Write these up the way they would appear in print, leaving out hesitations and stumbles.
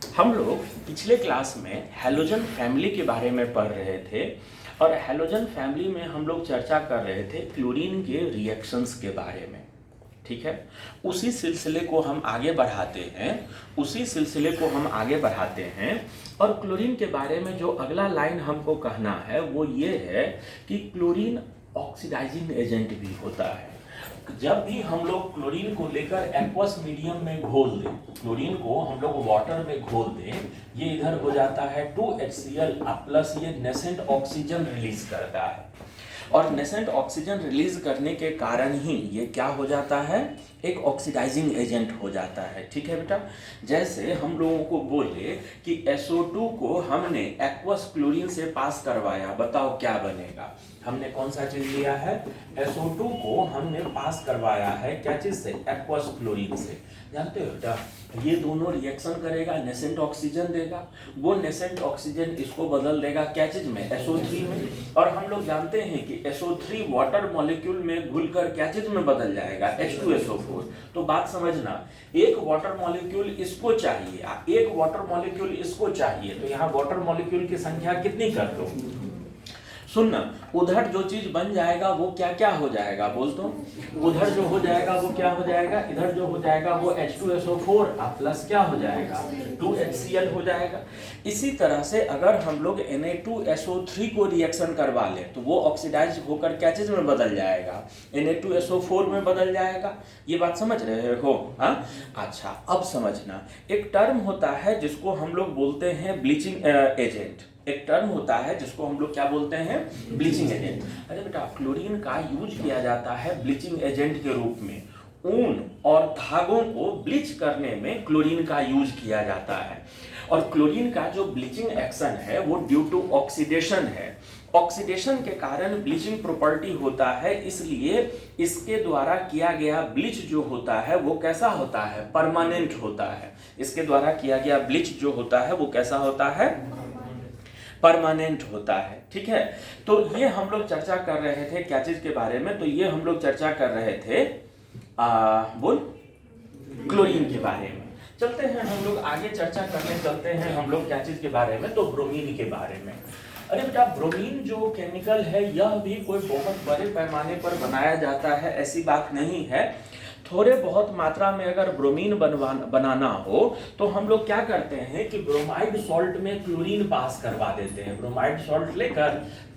हम लोग पिछले क्लास में हैलोजन फैमिली के बारे में पढ़ रहे थे और हैलोजन फैमिली में हम लोग चर्चा कर रहे थे क्लोरीन के रिएक्शंस के बारे में। ठीक है, उसी सिलसिले को हम आगे बढ़ाते हैं और क्लोरीन के बारे में जो अगला लाइन हमको कहना है वो ये है कि क्लोरीन ऑक्सीडाइजिंग एजेंट भी होता है। जब भी हम लोग क्लोरीन को लेकर एक्वस मीडियम में घोल दें, क्लोरीन को हम लोग वाटर में घोल दें, ये इधर हो जाता है 2HCl प्लस ये नेसेंट ऑक्सीजन रिलीज करता है और नेसेंट ऑक्सीजन रिलीज करने के कारण ही ये क्या हो जाता है, एक ऑक्सीडाइजिंग एजेंट हो जाता है। ठीक है बेटा, जैसे हम लोगों को बोले कि SO2 को हमने एक्वस क्लोरीन से पास करवाया, बताओ क्या बनेगा। हमने कौन सा चीज लिया है, SO2 को हमने पास करवाया है क्या चीज से, एक्वस क्लोरीन से। जानते हो बेटा, ये दोनों रिएक्शन करेगा, नेसेंट ऑक्सीजन देगा, वो नेसेंट ऑक्सीजन इसको बदल देगा क्या चीज में, SO3 में। और हम लोग जानते हैं कि SO3 वाटर मॉलिक्यूल में घुलकर क्या चीज में बदल जाएगा, H2SO4। तो बात समझना, एक वाटर मॉलिक्यूल इसको चाहिए, एक वाटर मॉलिक्यूल इसको चाहिए, तो यहाँ वाटर मॉलिक्यूल की संख्या कितनी कर दो। सुनना, उधर जो चीज बन जाएगा वो क्या क्या हो जाएगा, बोल तो। उधर जो हो जाएगा वो क्या हो जाएगा, इधर जो हो जाएगा वो H2SO4 प्लस क्या हो जाएगा, 2HCl हो जाएगा। इसी तरह से अगर हम लोग Na2SO3 को रिएक्शन करवा लें तो वो ऑक्सीडाइज होकर क्या चीज में बदल जाएगा, Na2SO4 में बदल जाएगा। ये बात समझ रहे हो? हाँ, अच्छा अब समझना, एक टर्म होता है जिसको हम लोग बोलते हैं ब्लीचिंग एजेंट। एक टर्म होता है जिसको हम लोग क्या बोलते हैं, ब्लीचिंग एजेंट। अरे बेटा, क्लोरीन का यूज किया जाता है ब्लीचिंग एजेंट के रूप में। ऊन और धागों को ब्लीच करने में क्लोरीन का यूज किया जाता है और क्लोरीन का जो ब्लीचिंग एक्शन है वो ड्यू टू ऑक्सीडेशन है। ऑक्सीडेशन के कारण ब्लीचिंग प्रॉपर्टी होता है, इसलिए इसके द्वारा किया गया ब्लीच जो होता है वो कैसा होता है, परमानेंट होता है। इसके द्वारा किया गया ब्लीच जो होता है वो कैसा होता है, परमानेंट होता है। ठीक है, तो ये हम लोग चर्चा कर रहे थे क्या चीज के बारे में, तो ये हम लोग चर्चा कर रहे थे बोल क्लोरीन के बारे में। चलते हैं हम लोग आगे चर्चा करने चलते हैं हम लोग क्या चीज के बारे में, तो ब्रोमीन के बारे में। अरे बेटा, ब्रोमीन जो केमिकल है यह भी कोई बहुत बड़े पैमाने पर बनाया जाता है ऐसी बात नहीं है। थोड़े बहुत मात्रा में अगर ब्रोमीन बनाना हो तो हम लोग क्या करते हैं कि ब्रोमाइड सॉल्ट में क्लोरीन पास करवा देते हैं। ब्रोमाइड सॉल्ट लेकर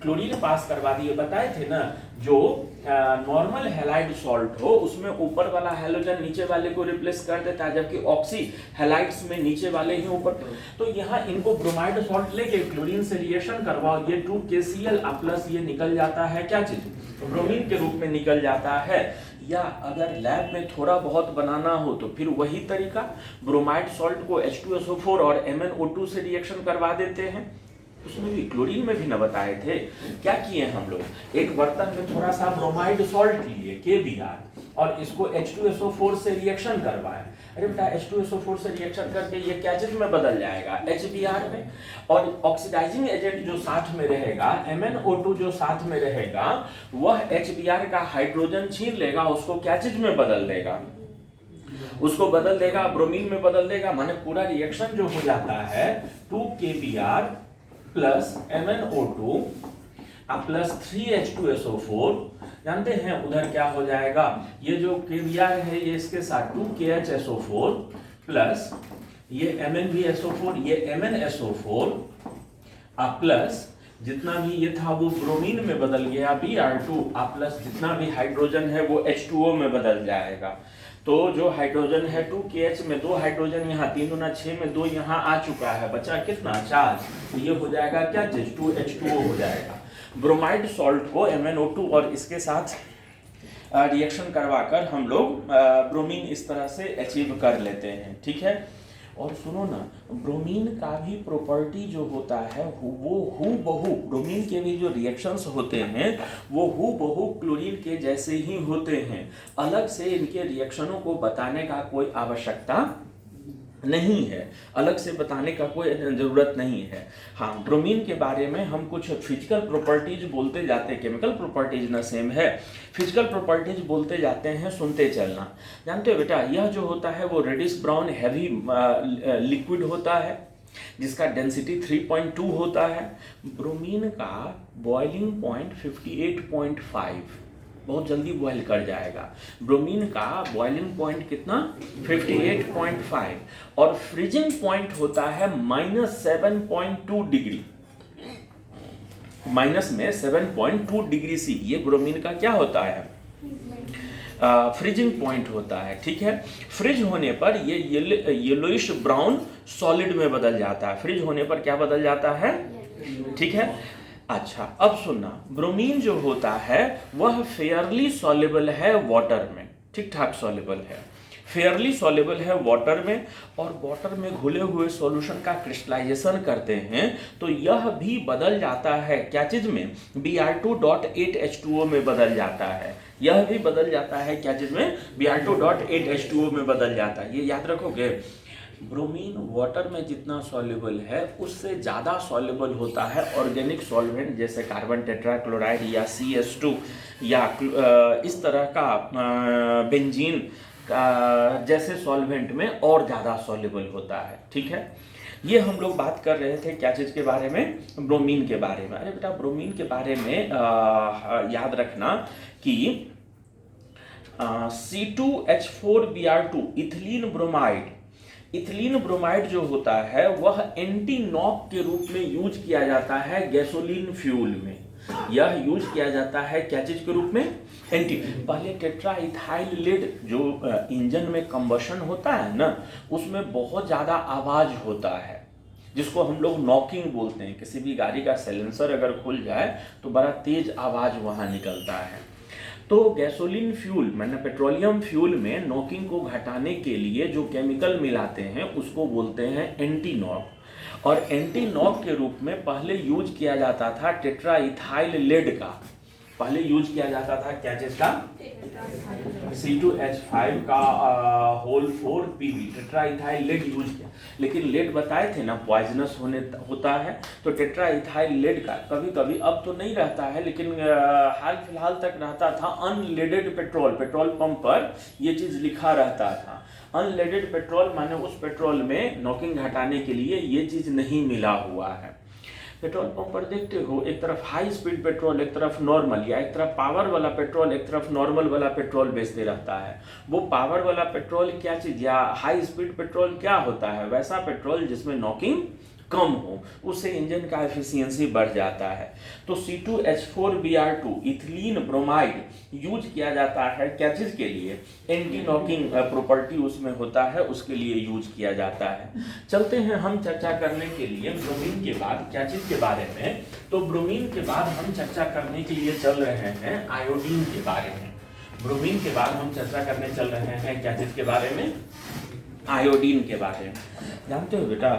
क्लोरीन पास करवा दिए, बताए थे ना, जो नॉर्मल हैलाइड सॉल्ट हो उसमें ऊपर वाला हैलोजन नीचे वाले को रिप्लेस कर देता है, जबकि ऑक्सी हैलाइड्स में नीचे वाले ही ऊपर। तो यहाँ इनको ब्रोमाइड सॉल्ट लेके क्लोरीन से रिएक्शन करवाओ, ये 2KCl प्लस ये निकल जाता है क्या चीज, ब्रोमीन के रूप में निकल जाता है। या अगर लैब में थोड़ा बहुत बनाना हो तो फिर वही तरीका, ब्रोमाइड सॉल्ट को H2SO4 और MnO2 से रिएक्शन करवा देते हैं। उसमें भी क्लोरीन में भी न बताए थे क्या किए हम लोग, एक बर्तन में थोड़ा सा ब्रोमाइड सॉल्ट लिए KBr और इसको H2SO4 से रिएक्शन करवाए। अरे बेटा, H2SO4 से रिएक्शन करके ये क्या चीज में बदल जाएगा, HBr में। और ऑक्सीडाइजिंग एजेंट जो साथ में रहेगा, MnO2 जो साथ में रहेगा, वह HBr का हाइड्रोजन छीन लेगा, उसको क्या चीज में बदल देगा, उसको बदल देगा ब्रोमीन में बदल देगा। माने पूरा रिएक्शन जो हो जाता है 2KBr plus MnO2 plus 3H2SO4, जानते हैं उधर क्या हो जाएगा, ये जो KBr है ये इसके साथ 2KHSO4 प्लस ये MnVSO4, ये MnSO4 प्लस जितना भी ये था वो ब्रोमीन में बदल गया Br2 प्लस जितना भी हाइड्रोजन है वो H2O में बदल जाएगा। तो जो हाइड्रोजन है 2KH में 2 हाइड्रोजन यहाँ 3 दूना 6 में 2 यहाँ आ चुका है, बचा कितना 4, तो ये हो जाएगा क्या चीज, 2H2O हो जाएगा। ब्रोमाइड सॉल्ट को MnO2 और इसके साथ रिएक्शन करवाकर हम लोग ब्रोमीन इस तरह से अचीव कर लेते हैं। ठीक है, और सुनो ना, ब्रोमीन का भी प्रॉपर्टी जो होता है वो हूबहू, ब्रोमीन के भी जो रिएक्शंस होते हैं वो हूबहू क्लोरीन के जैसे ही होते हैं। अलग से इनके रिएक्शनों को बताने का कोई आवश्यकता नहीं है, अलग से बताने का कोई ज़रूरत नहीं है। हाँ, ब्रोमीन के बारे में हम कुछ फिजिकल प्रॉपर्टीज बोलते जाते हैं, केमिकल प्रॉपर्टीज ना सेम है, फिजिकल प्रॉपर्टीज बोलते जाते हैं, सुनते चलना। जानते हो बेटा, यह जो होता है वो रेडिश ब्राउन हैवी लिक्विड होता है जिसका डेंसिटी 3.2 होता है। ब्रोमीन का बॉइलिंग पॉइंट 58.5, बहुत जल्दी बॉयल कर जाएगा। ब्रोमीन का बॉइलिंग पॉइंट कितना, 58.5, और फ्रीजिंग पॉइंट होता है -7.2 डिग्री, माइनस में 7.2 डिग्री सी। ये ब्रोमीन का क्या होता है, फ्रीजिंग पॉइंट होता है। ठीक है, फ्रिज होने पर ये येलोइश ब्राउन सॉलिड में बदल जाता है। फ्रिज होने पर क्या बदल जाता है, ठीक है। अच्छा, अब सुनना, ब्रोमीन जो होता है वह फेयरली सॉल्युबल है वाटर में, ठीक ठाक सॉल्युबल है, फेयरली सॉल्युबल है वाटर में, और वाटर में घुले हुए सॉल्यूशन का क्रिस्टलाइजेशन करते हैं तो यह भी बदल जाता है क्या चीज में, Br2.8H2O में बदल जाता है। यह भी बदल जाता है क्या चीज में, Br2.8H2O में बदल जाता है। ये याद रखोगे, ब्रोमीन वाटर में जितना सॉल्युबल है उससे ज़्यादा सॉल्युबल होता है ऑर्गेनिक सॉल्वेंट जैसे कार्बन टेट्राक्लोराइड या CS2 या इस तरह का बेंजीन जैसे सॉल्वेंट में और ज़्यादा सॉल्युबल होता है। ठीक है, ये हम लोग बात कर रहे थे क्या चीज़ के बारे में, ब्रोमीन के बारे में। अरे बेटा, ब्रोमीन के बारे में याद रखना कि C2H4Br2 ethylene bromide, ethylene bromide जो होता है वह एंटी नॉक के रूप में यूज किया जाता है गैसोलीन फ्यूल में। यह यूज किया जाता है क्या चीज के रूप में, एंटी। पहले टेट्रा इथाइल लेड जो इंजन में कंबशन होता है ना, उसमें बहुत ज़्यादा आवाज़ होता है जिसको हम लोग नॉकिंग बोलते हैं। किसी भी गाड़ी का साइलेंसर अगर खुल जाए तो बड़ा तेज आवाज़ वहाँ निकलता है। तो गैसोलीन फ्यूल मैंने पेट्रोलियम फ्यूल में नॉकिंग को घटाने के लिए जो केमिकल मिलाते हैं उसको बोलते हैं एंटी नॉक। और एंटी नॉक के रूप में पहले यूज किया जाता था टेट्रा इथाइल लेड का, पहले यूज किया जाता था क्या चीज का, C2H5 का whole 4Pb tetra ethyl lead use किया। लेकिन लेड बताए थे ना पॉइजनस होता है, तो टेट्रा इथाइल लेड का कभी कभी, अब तो नहीं रहता है लेकिन हाल फिलहाल तक रहता था अनलेडेड पेट्रोल, पेट्रोल पंप पर ये चीज लिखा रहता था। अनलेडेड पेट्रोल माने उस पेट्रोल में नॉकिंग घटाने के लिए ये चीज नहीं मिला हुआ है। पेट्रोल पंप पर देखते हो एक तरफ हाई स्पीड पेट्रोल, एक तरफ नॉर्मल, या एक तरफ पावर वाला पेट्रोल, एक तरफ नॉर्मल वाला पेट्रोल बेचते रहता है। वो पावर वाला पेट्रोल क्या चीज, या हाई स्पीड पेट्रोल क्या होता है, वैसा पेट्रोल जिसमें नॉकिंग कम हो, उससे इंजन का एफिशिएंसी बढ़ जाता है। तो C2H4Br2 इथिलीन ब्रोमाइड यूज किया जाता है क्या चीज के लिए, एंटी नॉकिंग प्रॉपर्टी उसमें होता है, उसके लिए यूज किया जाता है। चलते हैं हम चर्चा करने के लिए ब्रोमीन के बाद क्या चीज के बारे में, तो ब्रोमीन के बाद हम चर्चा करने के लिए चल रहे हैं आयोडीन के बारे में। ब्रोमीन के बाद हम चर्चा करने चल रहे हैं क्या चीज के बारे में, आयोडीन के बारे में। जानते हो बेटा,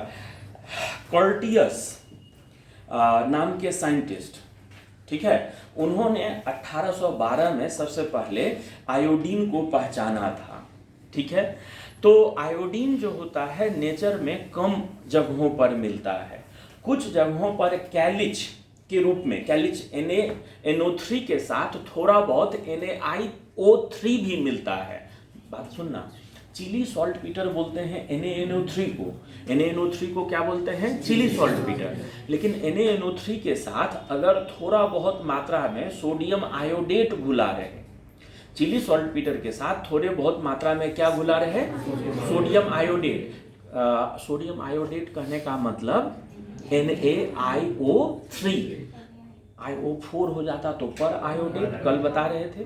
कर्टियस नाम के साइंटिस्ट, ठीक है, उन्होंने 1812 में सबसे पहले आयोडीन को पहचाना था। ठीक है, तो आयोडीन जो होता है नेचर में कम जगहों पर मिलता है, कुछ जगहों पर कैलिच के रूप में, कैलिच NaNO3 के साथ थोड़ा बहुत NaIO3 भी मिलता है। बात सुनना, चिली सॉल्ट पीटर बोलते हैं NaNO3 को, NaNO3 को क्या बोलते हैं, चिली सॉल्ट पीटर। लेकिन NaNO3 के साथ अगर थोड़ा बहुत मात्रा में सोडियम आयोडेट घुला रहे, चिली सॉल्ट पीटर के साथ थोड़े बहुत मात्रा में क्या घुला रहे, सोडियम आयोडेट। सोडियम आयोडेट कहने का मतलब NaIO3, IO4 हो जाता तो पर आयोडेट, कल बता रहे थे।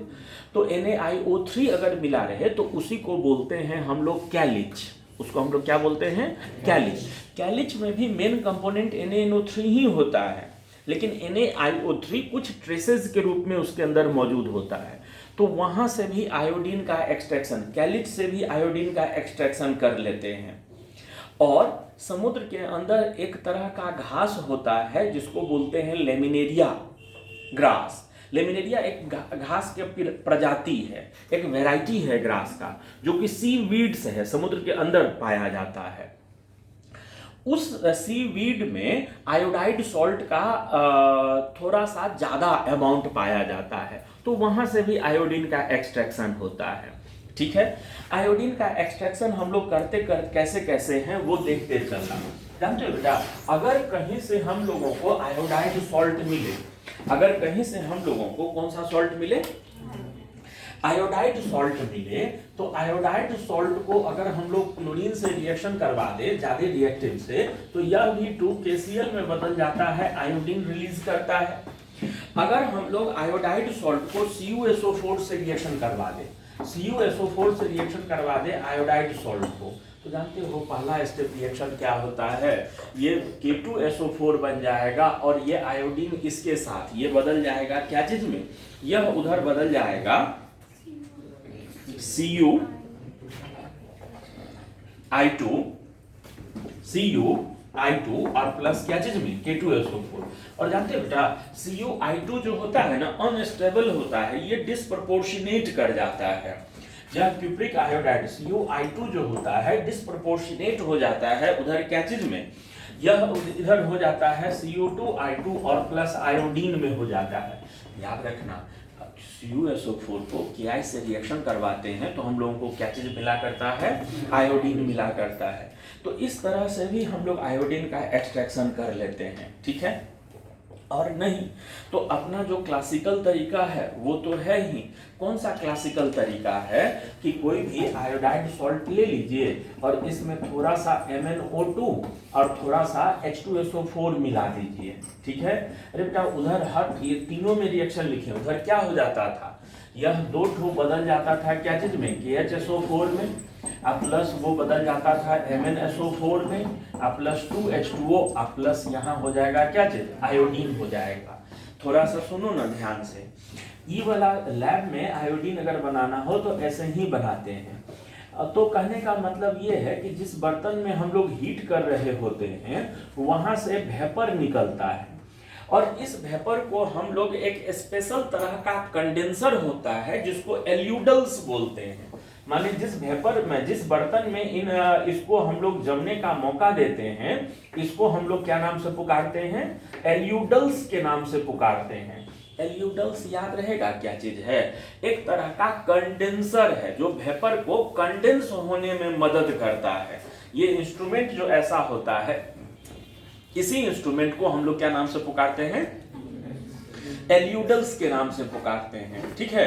तो NaIO3 अगर मिला रहे तो उसी को बोलते हैं हम लोग कैलिच, उसको हम लोग क्या बोलते हैं, कैलिच। कैलिच में भी मेन कंपोनेंट NaNO3 ही होता है, लेकिन NaIO3 कुछ ट्रेसेस के रूप में उसके अंदर मौजूद होता है। तो वहाँ से भी आयोडीन का एक्सट्रैक्शन, कैलिच से भी आयोडीन का एक्सट्रैक्शन कर लेते हैं। और समुद्र के अंदर एक तरह का घास होता है जिसको बोलते हैं लेमिनेरिया ग्रास। लेमिनेरिया एक घास के प्रजाति है, एक वैरायटी है ग्रास का, जो कि सी वीड्स है, समुद्र के अंदर पाया जाता है। उस सी वीड में आयोडाइड सॉल्ट का थोड़ा सा ज़्यादा अमाउंट पाया जाता है, तो वहाँ से भी आयोडीन का एक्सट्रैक्शन होता है। ठीक है, आयोडीन का एक्सट्रैक्शन हम लोग कैसे कैसे हैं वो देखते चलना। जानते हो बेटा, अगर कहीं से हम लोगों को आयोडाइड सॉल्ट मिले, अगर कहीं से हम लोगों को कौन सा सॉल्ट मिले, आयोडाइड सॉल्ट मिले, तो आयोडाइड सॉल्ट को अगर हम लोग क्लोरीन से रिएक्शन करवा दे ज्यादा रिएक्टिव से, तो यह भी 2KCl में बदल जाता है, आयोडीन रिलीज करता है। अगर हम लोग आयोडाइड सॉल्ट को CuSO4 से रिएक्शन करवा दे, CuSO4 से रिएक्शन करवा दे आयोडाइड सॉल्ट को, तो जानते हो पहला स्टेप रिएक्शन क्या होता है, ये K2SO4 बन जाएगा और ये आयोडीन इसके साथ ये बदल जाएगा क्या चीज में, यह उधर बदल जाएगा Cu और प्लस क्या चीज में, K2SO4। और जानते हो बेटा Cu जो होता है ना, अनस्टेबल होता है, ये डिस्प्रपोर्शनेट कर जाता है। जब क्यूप्रिक आयोडाइड Cu जो होता है डिस्प्रपोर्शनेट हो जाता है उधर क्या चीज में, यह इधर हो जाता है Cu2 और प्लस आयोडीन में हो जाता है। याद रखना, CuSO4 को Ki से रिएक्शन करवाते हैं तो हम लोगों को क्या चीज मिला करता है, आयोडीन मिला करता है। तो इस तरह से भी हम लोग आयोडीन का एक्सट्रैक्शन कर लेते हैं। ठीक है, और नहीं तो अपना जो क्लासिकल तरीका है वो तो है ही। कौन सा क्लासिकल तरीका है कि कोई भी आयोडाइड सॉल्ट ले लीजिए और इसमें थोड़ा सा MnO2 और थोड़ा सा H2SO4 मिला दीजिए। ठीक है, अरे बेटा उधर हर ये तीनों में रिएक्शन लिखे, उधर क्या हो जाता था, यह 2 ठो बदल जाता था क्या चीज में, KHSO4 में, प्लस वो बदल जाता था MnSO4 में, प्लस 2H2O, प्लस यहाँ हो जाएगा क्या चीज, आयोडीन हो जाएगा। थोड़ा सा सुनो ना ध्यान से, ई वाला लैब में आयोडीन अगर बनाना हो तो ऐसे ही बनाते हैं। तो कहने का मतलब ये है कि जिस बर्तन में हम लोग हीट कर रहे होते हैं वहां से वेपर निकलता है, और इस वेपर को हम लोग एक स्पेशल तरह का कंडेंसर होता है जिसको एल्यूडल्स बोलते हैं। माने जिस वेपर में, जिस बर्तन में इसको हम लोग जमने का मौका देते हैं, इसको हम लोग क्या नाम से पुकारते हैं, एल्यूडल्स के नाम से पुकारते हैं। एल्यूडल्स याद रहेगा क्या चीज है, एक तरह का कंडेंसर है जो वेपर को कंडेंस होने में मदद करता है। ये इंस्ट्रूमेंट जो ऐसा होता है, इसी इंस्ट्रूमेंट को हम लोग क्या नाम से पुकारते हैं, एल्यूडल्स के नाम से पुकारते हैं। ठीक है,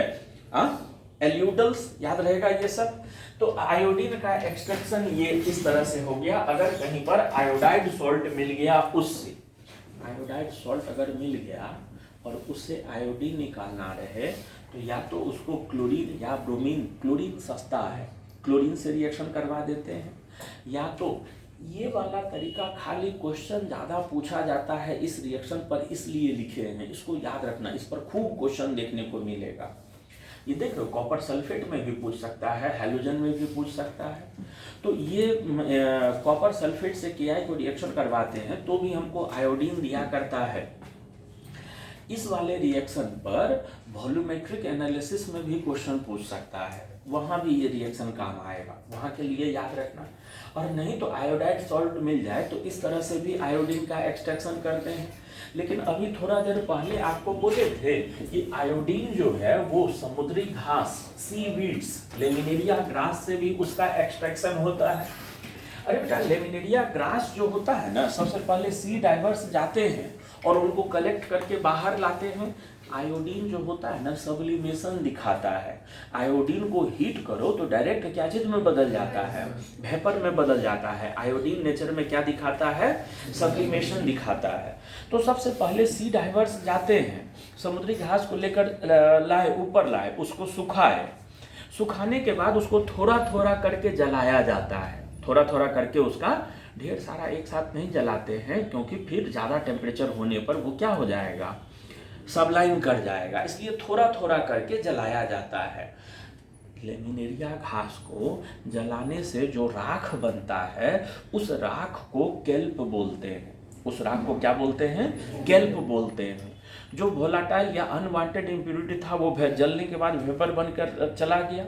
एल्यूडल्स याद रहेगा ये सब। तो आयोडीन का एक्सट्रैक्शन ये इस तरह से हो गया। अगर कहीं पर आयोडाइड सॉल्ट मिल गया, उससे आयोडाइड सॉल्ट अगर मिल गया और उससे आयोडीन निकालना रहे तो या तो उसको क्लोरीन या ब्रोमीन, क्लोरीन सस्ता है, क्लोरीन से रिएक्शन करवा देते हैं, या तो ये वाला तरीका खाली क्वेश्चन ज़्यादा पूछा जाता है इस रिएक्शन पर इसलिए लिखे हैं, इसको याद रखना, इस पर खूब क्वेश्चन देखने को मिलेगा। ये देख लो, कॉपर सल्फेट में भी पूछ सकता है, हैलोजन में भी पूछ सकता है। तो ये कॉपर सल्फेट से Ki को रिएक्शन करवाते हैं तो भी हमको आयोडीन दिया करता है। इस वाले रिएक्शन पर वॉल्यूमेट्रिक एनालिसिस में भी क्वेश्चन पूछ सकता है, वहां भी ये रिएक्शन काम आएगा, वहां के लिए याद रखना। और नहीं तो आयोडाइड सॉल्ट मिल जाए तो इस तरह से भी आयोडीन का एक्सट्रैक्शन करते हैं। लेकिन अभी थोड़ा देर पहले आपको बोले थे कि आयोडीन जो है वो समुद्री घास, सी वीड्स, लेमिनेरिया ग्रास से भी उसका एक्सट्रैक्शन होता है। अरे बेटा लेमिनेरिया ग्रास जो होता है ना, सबसे पहले सी डाइवर्स जाते हैं और उनको कलेक्ट करके बाहर लाते हैं। आयोडीन जो होता है ना, सब्लिमेशन दिखाता है। आयोडीन को हीट करो तो डायरेक्ट क्या चीज में बदल जाता है, वेपर में बदल जाता है। आयोडीन नेचर में क्या दिखाता है, सब्लिमेशन दिखाता है। तो सबसे पहले सी डाइवर्स जाते हैं, समुद्री घास को लेकर लाए, ऊपर लाए, उसको सुखाए, सुखाने के बाद उसको थोड़ा थोड़ा करके जलाया जाता है। थोड़ा थोड़ा करके, उसका ढेर सारा एक साथ नहीं जलाते हैं क्योंकि फिर ज़्यादा टेम्परेचर होने पर वो क्या हो जाएगा, सबलाइन कर जाएगा, इसलिए थोड़ा थोड़ा करके जलाया जाता है। लेमिनेरिया घास को जलाने से जो राख बनता है उस राख को केल्प बोलते हैं। उस राख को क्या बोलते हैं, केल्प बोलते हैं। जो वोलाटाइल या अनवांटेड इम्प्योरिटी था वो जलने के बाद वेपर बनकर चला गया।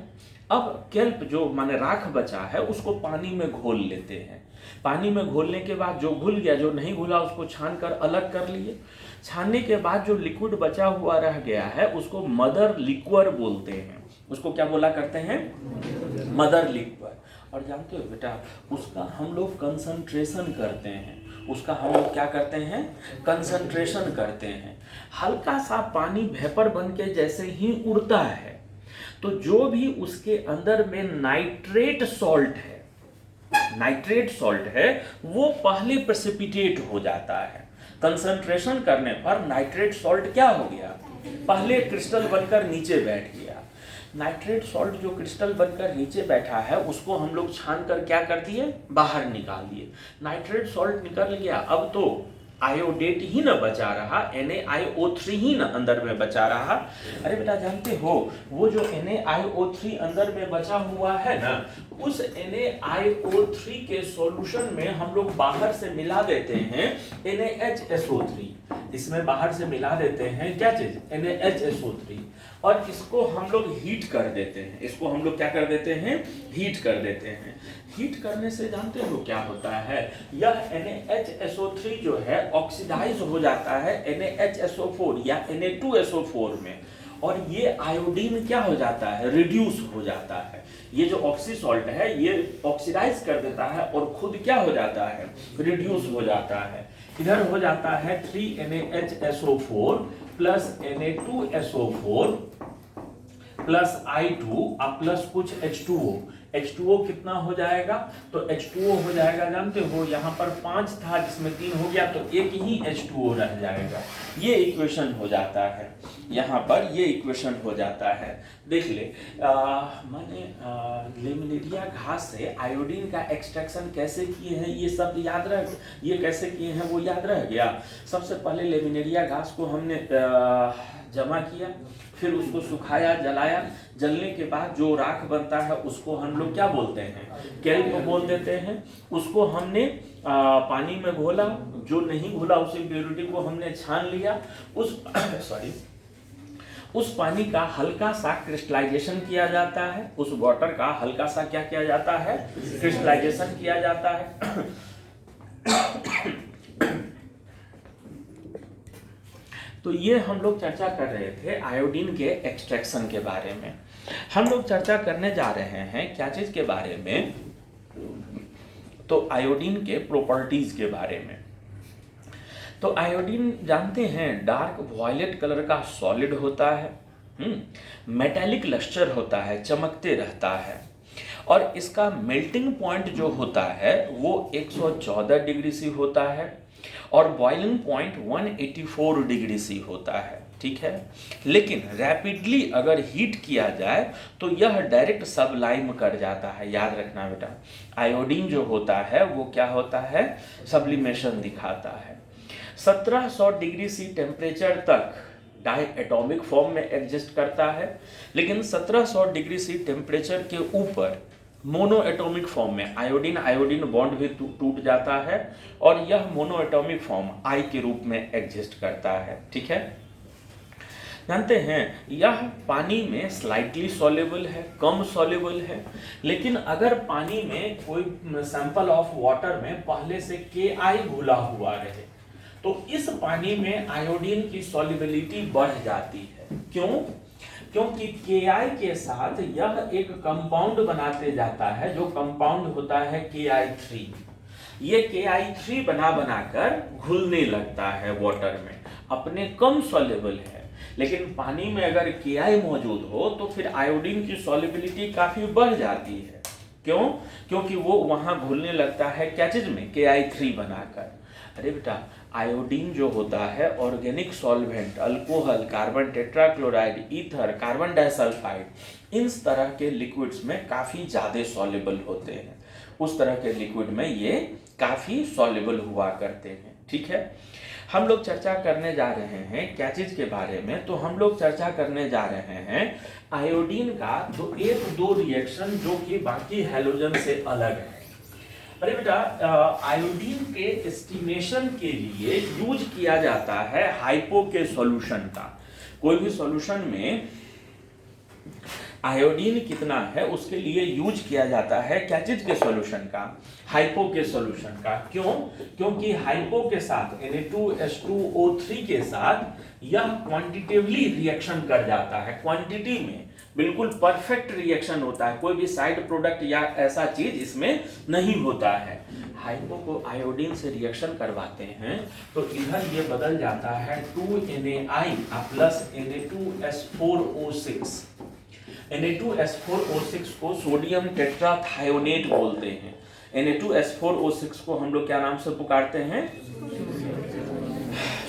अब केल्प जो माने राख बचा है उसको पानी में घोल लेते हैं। पानी में घोलने के बाद जो घुल गया, जो नहीं घुला उसको छान कर अलग कर लिए। छानने के बाद जो लिक्विड बचा हुआ रह गया है उसको मदर लिक्वर बोलते हैं। उसको क्या बोला करते हैं? Mother liquor. और जानते हो बेटा, उसका हम लोग कंसंट्रेशन करते हैं। उसका हम लोग क्या करते हैं? कंसंट्रेशन करते हैं। हल्का सा पानी वेपर बन के जैसे ही उड़ता है तो जो भी उसके अंदर में नाइट्रेट सॉल्ट है वो पहले प्रेसिपिटेट हो जाता है। कंसंट्रेशन करने पर नाइट्रेट सॉल्ट क्या हो गया? पहले क्रिस्टल बनकर नीचे बैठ गया। नाइट्रेट सॉल्ट जो क्रिस्टल बनकर नीचे बैठा है उसको हम लोग छान कर क्या कर दिए? बाहर निकाल दिए। नाइट्रेट सॉल्ट निकल गया, अब तो आयोडेट ही न बचा रहा, NaIO3 ही न अंदर में बचा रहा। अरे बेटा जानते हो, वो जो NaIO3 अंदर में बचा हुआ है ना, उस NaIO3 के सॉल्यूशन में हम लोग बाहर से मिला देते हैं NaHSO3। इसमें बाहर से मिला देते हैं क्या चीज? NaHSO3। और इसको हम लोग हीट कर देते हैं। इसको हम लोग क्या कर देते हैं? हीट कर देते हैं। हीट करने से जानते हो क्या होता है? यह NaHSO3 जो है ऑक्सीडाइज हो जाता है NaHSO4 या Na2SO4 में, और ये आयोडीन क्या हो जाता है? रिड्यूस हो जाता है। ये जो ऑक्सी सॉल्ट है ये ऑक्सीडाइज कर देता है और खुद क्या हो जाता है? रिड्यूस हो जाता है। इधर हो जाता है 3NaHSO4 plus Na2SO4 plus I2 और प्लस कुछ H2O। H2O कितना हो जाएगा? तो H2O हो जाएगा, जानते हो यहाँ पर 5 था जिसमें 3 हो गया तो एक ही H2O रह जाएगा। ये इक्वेशन हो जाता है, यहाँ पर ये इक्वेशन हो जाता है। देख ले, मैंने लेमिनेरिया घास से आयोडीन का एक्सट्रैक्शन कैसे किए हैं ये सब याद रह, ये कैसे किए हैं वो याद रह गया। सबसे पहले लेमिनेरिया घास को हमने जमा किया, फिर उसको सुखाया, जलाया। जलने के बाद जो राख बनता है उसको हम लोग क्या बोलते हैं? केल्प बोल देते हैं। उसको हमने पानी में घोला, जो नहीं घोला उस इम्प्योरिटी को हमने छान लिया। उस पानी का हल्का सा क्रिस्टलाइजेशन किया जाता है। उस वाटर का हल्का सा क्या किया जाता है? क्रिस्टलाइजेशन किया जाता है। तो ये हम लोग चर्चा कर रहे थे आयोडीन के एक्सट्रैक्शन के बारे में। हम लोग चर्चा करने जा रहे हैं क्या चीज के बारे में? तो आयोडीन के प्रॉपर्टीज के बारे में। तो आयोडीन जानते हैं डार्क वॉयलेट कलर का सॉलिड होता है, मेटालिक लस्टर होता है, चमकते रहता है। और इसका मेल्टिंग पॉइंट जो होता है वो 114 डिग्री सी होता है और बॉइलिंग पॉइंट 184 डिग्री सी होता है। ठीक है, लेकिन रैपिडली अगर हीट किया जाए तो यह डायरेक्ट सबलाइम कर जाता है। याद रखना बेटा, आयोडीन जो होता है वो क्या होता है? सब्लिमेशन दिखाता है। 1700 डिग्री सी टेम्परेचर तक डाई एटॉमिक फॉर्म में एग्जिस्ट करता है, लेकिन 1700 डिग्री सी टेम्परेचर के ऊपर मोनो एटॉमिक फॉर्म में आयोडीन आयोडीन बॉन्ड भी टूट जाता है और यह मोनो एटॉमिक फॉर्म आई के रूप में एग्जिस्ट करता है। ठीक है, जानते हैं यह पानी में स्लाइटली सॉल्युबल है, कम सॉल्युबल है। लेकिन अगर पानी में कोई सैंपल ऑफ वाटर में पहले से Ki घुला हुआ रहे तो इस पानी में आयोडीन की सॉल्युबिलिटी बढ़ जाती है। क्यों? क्योंकि Ki के साथ यह एक कंपाउंड बनाते जाता है जो कंपाउंड होता है Ki3। ये Ki3 बनाकर घुलने लगता है वाटर में, अपने कम सॉल्युबल है। लेकिन पानी में अगर Ki मौजूद हो तो फिर आयोडीन की सॉल्युबिलिटी काफी बढ़ जाती है। क्यों? क्योंकि वो वहां घुलने लगता है क्या चीज में? Ki3 बनाकर। अरे बेटा, आयोडीन जो होता है organic solvent, alcohol, carbon tetrachloride, ether, carbon disulphide, इन तरह के लिक्विड्स में काफ़ी ज़्यादा सॉल्युबल होते हैं। उस तरह के लिक्विड में ये काफ़ी सॉल्युबल हुआ करते हैं। ठीक है, हम लोग चर्चा करने जा रहे हैं क्या चीज़ के बारे में? तो हम लोग चर्चा करने जा रहे हैं आयोडीन का एक दो रिएक्शन जो कि बाकी हैलोजन से अलग है। अरे बेटा, आयोडीन के एस्टिमेशन के लिए यूज किया जाता है हाइपो के सॉल्यूशन का। कोई भी सॉल्यूशन में आयोडीन कितना है उसके लिए यूज किया जाता है क्या चीज के सॉल्यूशन का, हाइपो के सॉल्यूशन का। क्यों? क्योंकि हाइपो के साथ Na2H2O3 के साथ यह क्वांटिटेटिवली रिएक्शन कर जाता है, क्वांटिटी में बिल्कुल परफेक्ट रिएक्शन होता है, कोई भी साइड प्रोडक्ट या ऐसा चीज इसमें नहीं होता है। हाइपो को आयोडीन से रिएक्शन करवाते हैं तो इधर ये बदल जाता है 2NaI प्लस Na2S4O6। Na2S4O6 को सोडियम टेट्राथायोनेट बोलते हैं। Na2S4O6 को हम लोग क्या नाम से पुकारते हैं?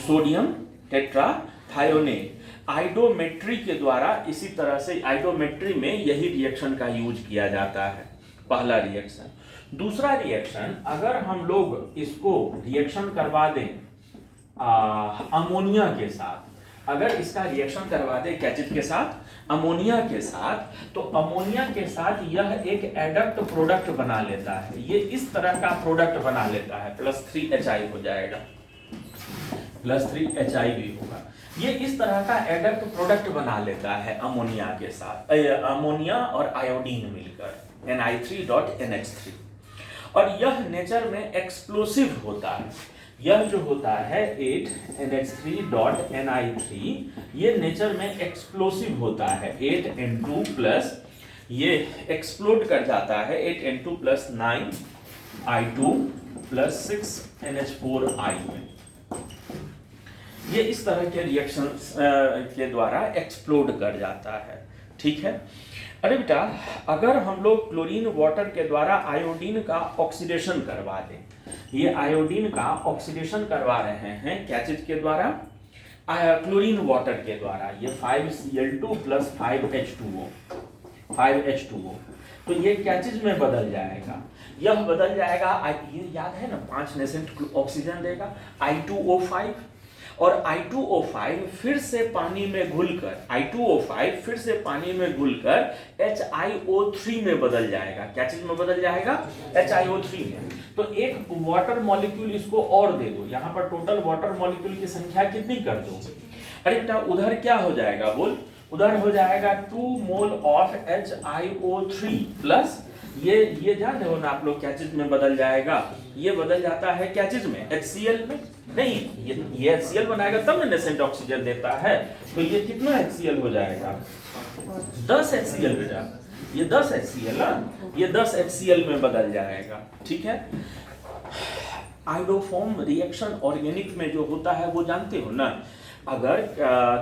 Sodium tetrathionate. आइडोमेट्री के द्वारा इसी तरह से आइडोमेट्री में यही रिएक्शन का यूज किया जाता है, पहला रिएक्शन। दूसरा रिएक्शन, अगर हम लोग इसको रिएक्शन करवा दें अमोनिया के साथ, अगर इसका रिएक्शन करवा दे क्या चीज के साथ? अमोनिया के साथ, तो अमोनिया के साथ यह एक एडक्ट प्रोडक्ट बना लेता है। ये इस तरह का प्रोडक्ट बना लेता है, +3HI हो जाएगा, +3HI भी होगा। ये इस तरह का एडक्ट प्रोडक्ट बना लेता है अमोनिया के साथ, अमोनिया और आयोडीन मिलकर Ni3.NH3। और यह नेचर में एक्सप्लोसिव होता है। यह जो होता है 8NH3.Ni3, ये नेचर में एक्सप्लोसिव होता है। 8N2 प्लस ये एक्सप्लोड कर जाता है 8N2 plus 9I2 plus 6NH4I में। ये इस तरह के रिएक्शन के द्वारा एक्सप्लोड कर जाता है, ठीक है। अरे बेटा, अगर हम लोग क्लोरीन वाटर के द्वारा आयोडीन का ऑक्सीडेशन करवा दें, ये आयोडीन का ऑक्सीडेशन करवा रहे हैं क्या चीज के द्वारा? क्लोरीन वाटर के द्वारा। ये 5Cl2 प्लस 5H2O, तो ये क्या चीज में बदल जाएगा? यह बदल जाएगा, ये याद है ना, 5 नेसेंट ऑक्सीजन देगा, I2O5, और I2O5 फिर से पानी में घुलकर I2O5 फिर से पानी में घुलकर HiO3 में बदल जाएगा। क्या चीज में बदल जाएगा? HiO3 में। तो एक वाटर मॉलिक्यूल इसको और दे दो, यहाँ पर टोटल वाटर मॉलिक्यूल की संख्या कितनी कर दो? अरे बेटा, उधर क्या हो जाएगा बोल? उधर हो जाएगा 2 मोल ऑफ HiO3 प्लस ये जान रहे हो ना आप लोग क्या चीज में बदल जाएगा? ये बदल जाता है क्या चीज में? HCl में। नहीं, ये HCl बनाएगा तब ना नेसेंट ऑक्सीजन देता है। तो ये कितना HCl हो जाएगा? 10 HCl बेटा, ये 10 HCl ना, ये 10 HCl में बदल जाएगा, ठीक है। आयोडोफॉर्म रिएक्शन ऑर्गेनिक में जो होता है वो जानते हो ना, अगर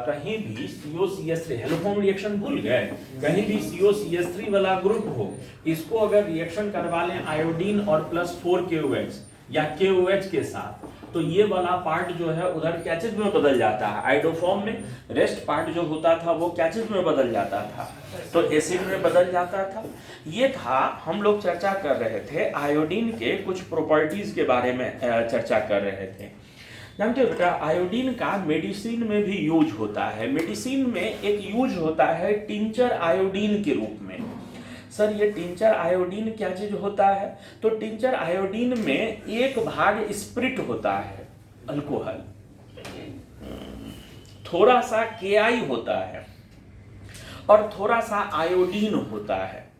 कहीं भी COCH3 हेलोफॉर्म रिएक्शन भूल गए, कहीं भी COCH3 वाला ग्रुप हो, इसको अगर रिएक्शन करवा लें आयोडीन और +4 KOH या KOH के साथ, तो ये वाला पार्ट जो है उधर क्या चीज में बदल जाता है? आयोडोफॉर्म में। रेस्ट पार्ट जो होता था वो क्या चीज में बदल जाता था? तो एसिड में बदल जाता था। ये था, हम लोग चर्चा कर रहे थे आयोडीन के कुछ प्रॉपर्टीज के बारे में चर्चा कर रहे थे। जानते हो बेटा, आयोडीन का मेडिसिन में भी यूज होता है। मेडिसिन में एक यूज होता है टिंचर आयोडीन के रूप में। सर, ये टिंचर आयोडीन क्या चीज होता है? तो टिंचर आयोडीन में एक भाग स्प्रिट होता है अल्कोहल, थोड़ा सा KI होता है और थोड़ा सा आयोडीन होता है।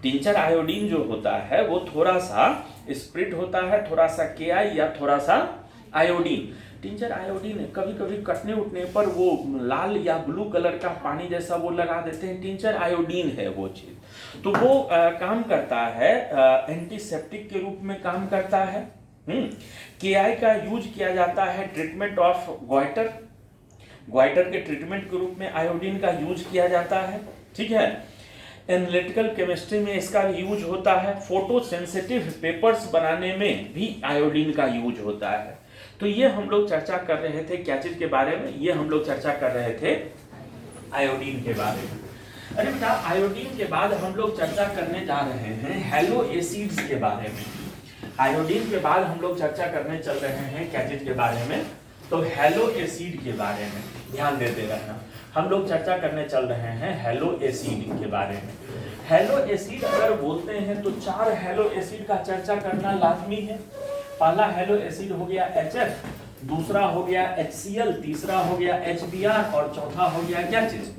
टिंचर आयोडीन जो होता है वो थोड़ा सा स्प्रिट होता है, थोड़ा सा KI या थोड़ा सा आयोडीन। टिंचर आयोडीन कभी कभी कटने उठने पर वो लाल या ब्लू कलर का पानी जैसा वो लगा देते हैं, टिंचर आयोडीन है वो चीज। तो वो काम करता है एंटीसेप्टिक के रूप में काम करता है। KI का यूज किया जाता है ट्रीटमेंट ऑफ गॉइटर, गॉइटर के ट्रीटमेंट के रूप में आयोडीन का यूज किया जाता है, ठीक है। एनालिटिकल केमिस्ट्री में इसका यूज होता है। फोटोसेंसिटिव पेपर्स बनाने में भी आयोडीन का यूज होता है। तो ये हम लोग चर्चा कर रहे थे क्या चीज के बारे में? ये हम लोग चर्चा कर रहे थे आयोडीन के बारे में। अरे बेटा, आयोडीन के बाद हम लोग चर्चा करने जा रहे हैं हैलो एसिड्स के बारे में। आयोडीन के बाद हम लोग चर्चा करने चल रहे हैं क्या चीज के बारे में? तो हैलो एसिड के बारे में ध्यान देते रहना। हम लोग चर्चा करने चल रहे हैं हैलो एसिड के बारे में। हेलो एसिड अगर बोलते हैं तो 4 हेलो एसिड का चर्चा करना लाजमी है। पहला हेलो एसिड हो गया HF, दूसरा हो गया HCl, तीसरा हो गया HBr और चौथा हो गया क्या चीज,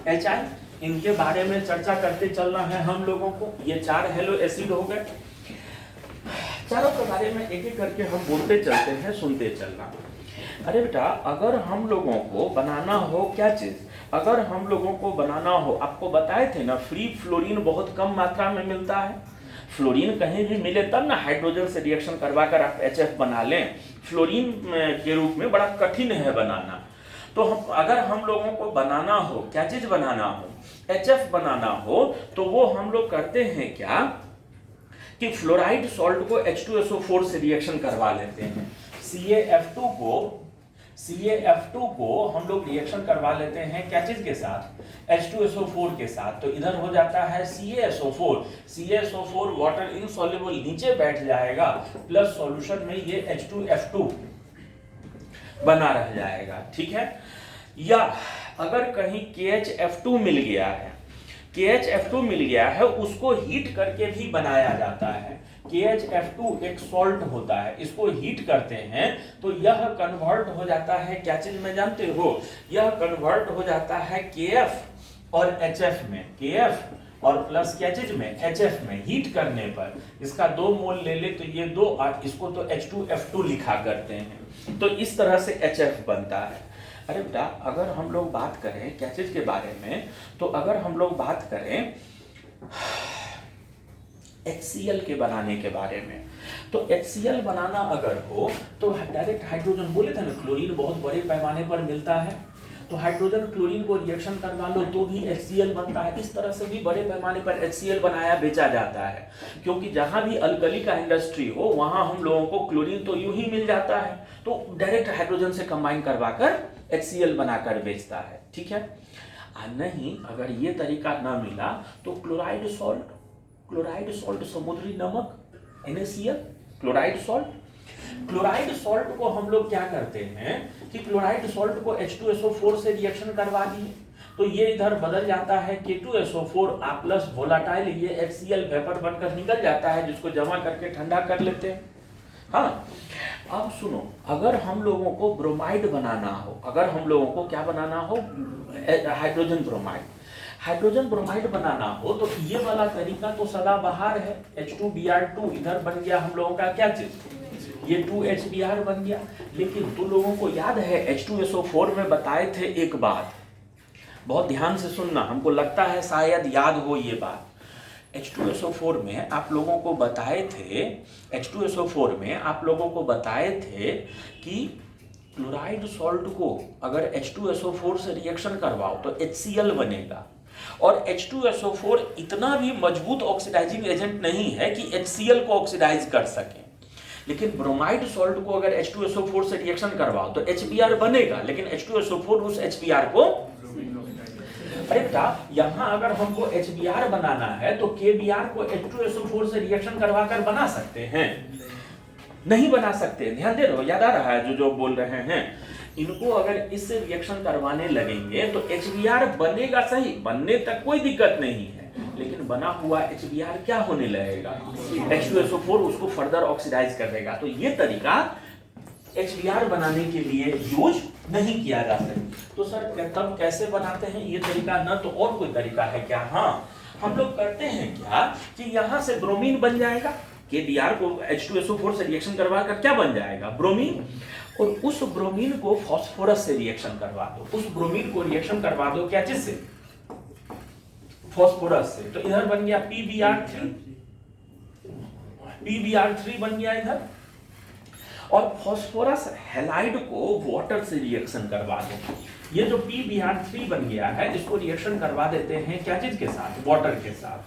HI। इनके बारे में चर्चा करते चलना है हम लोगों को। ये 4 हेलो एसिड हो गए। चारों के बारे में एक एक करके हम बोलते चलते हैं, सुनते चलना। अरे बेटा, अगर हम लोगों को बनाना हो क्या चीज, अगर हम लोगों को बनाना हो, आपको बताए थे ना, फ्री फ्लोरीन बहुत कम मात्रा में मिलता है। फ्लोरीन कहीं भी मिले तब ना हाइड्रोजन से रिएक्शन करवा कर आप HF बना लें। फ्लोरीन के रूप में बड़ा कठिन है बनाना। तो अगर हम लोगों को बनाना हो, क्या चीज बनाना हो, HF बनाना हो, तो वो हम लोग करते हैं क्या कि फ्लोराइड सॉल्ट को H2SO4 से रिएक्शन करवा लेते हैं। CaF2 को हम लोग रिएक्शन करवा लेते हैं क्या चीज के साथ, H2SO4 के साथ। तो इधर हो जाता है CaSO4 वाटर इनसॉल्युबल नीचे बैठ जाएगा, प्लस सॉल्यूशन में ये H2F2 बना रह जाएगा, ठीक है। या अगर कहीं KHF2 मिल गया है, KHF2 मिल गया है, उसको हीट करके भी बनाया जाता है। KHF2 एक सॉल्ट होता है, इसको हीट करते हैं तो यह कन्वर्ट हो जाता है क्या चीज में जानते हो, यह कन्वर्ट हो जाता है KF और HF में, KF और प्लस क्या चीज में, HF में। हीट करने पर इसका 2 मोल ले ले तो ये 2, और इसको तो H2F2 लिखा करते हैं। तो इस तरह से HF बनता है। अरे बेटा, अगर हम लोग बात करें क्या चीज के बारे में, तो अगर हम लोग बात करें HCl के बनाने के बारे में, तो HCl बनाना अगर हो तो डायरेक्ट हाइड्रोजन, बोले थे ना क्लोरीन बहुत बड़े पैमाने पर मिलता है, तो हाइड्रोजन क्लोरीन को रिएक्शन करवा लो तो भी HCl बनता है। इस तरह से भी बड़े पैमाने पर HCl बनाया बेचा जाता है, क्योंकि जहां भी अल्कली का इंडस्ट्री हो वहां हम लोगों को क्लोरीन तो यूं ही मिल जाता है, तो डायरेक्ट हाइड्रोजन से कंबाइन करवाकर HCl बनाकर बेचता है, ठीक है। नहीं, अगर ये तरीका ना मिला तो क्लोराइड सॉल्ट समुद्री नमक NaCl, क्लोराइड सॉल्ट को हम लोग क्या करते हैं कि क्लोराइड सॉल्ट को H2SO4 से रिएक्शन करवा दिए तो ये इधर बदल जाता है K2SO4 प्लस वोलाटाइल, ये HCl वेपर बनकर निकल जाता है, जिसको जमा करके ठंडा कर लेते हैं। हाँ, अब सुनो, अगर हम लोगों को ब्रोमाइड बनाना हो, अगर हम लोगों को क्या बनाना हो, हाइड्रोजन ब्रोमाइड बनाना हो, तो ये वाला तरीका तो सदाबहार है। H2Br2 इधर बन गया हम लोगों का क्या चीज, ये 2HBr बन गया। लेकिन तुम लोगों को याद है H2SO4 में बताए थे एक बात, बहुत ध्यान से सुनना, हमको लगता है शायद याद हो ये बात। H2SO4 में आप लोगों को बताए थे कि क्लोराइड सॉल्ट को अगर H2SO4 से रिएक्शन करवाओ तो HCl बनेगा, और H2SO4 इतना भी मजबूत ऑक्सीडाइजिंग एजेंट नहीं है कि HCl को ऑक्सीडाइज कर सके। लेकिन ब्रोमाइड सॉल्ट को अगर H2SO4 से रिएक्शन करवाओ तो HBr बनेगा, लेकिन H2SO4 उस HBr को, अरे बेटा, यहां अगर हमको HBr बनाना है तो KBr को H2SO4 से रिएक्शन करवाकर बना सकते हैं, नहीं बना सकते। ध्यान दे रहे हो, याद आ रहा है जो बोल रहे हैं। इनको अगर इससे रिएक्शन करवाने लगेंगे तो HBr बनेगा, सही, बनने तक कोई दिक्कत नहीं है, लेकिन बना हुआ HBr क्या होने लगेगा, H2SO4 उसको फर्दर ऑक्सीडाइज कर देगा। तो ये तरीका HBr बनाने के लिए यूज नहीं किया जा सकता। तो सर तब कैसे बनाते हैं ये तरीका, ना तो और कोई तरीका है क्या? हाँ, हम लोग करते हैं क्या कि यहाँ से ब्रोमीन बन जाएगा, KBr को H2SO4 से रिएक्शन करवा कर क्या बन जाएगा, ब्रोमीन, और उस ब्रोमीन को फास्फोरस से रिएक्शन करवा दो, उस ब्रोमीन को रिएक्शन करवा दो क्या चीज से, फास्फोरस से। तो इधर बन गया PBr3 बन गया इधर, और फास्फोरस हैलाइड को वाटर से रिएक्शन करवा दो। ये जो PBr3 बन गया है इसको रिएक्शन करवा देते हैं क्या चीज के साथ, वाटर के साथ।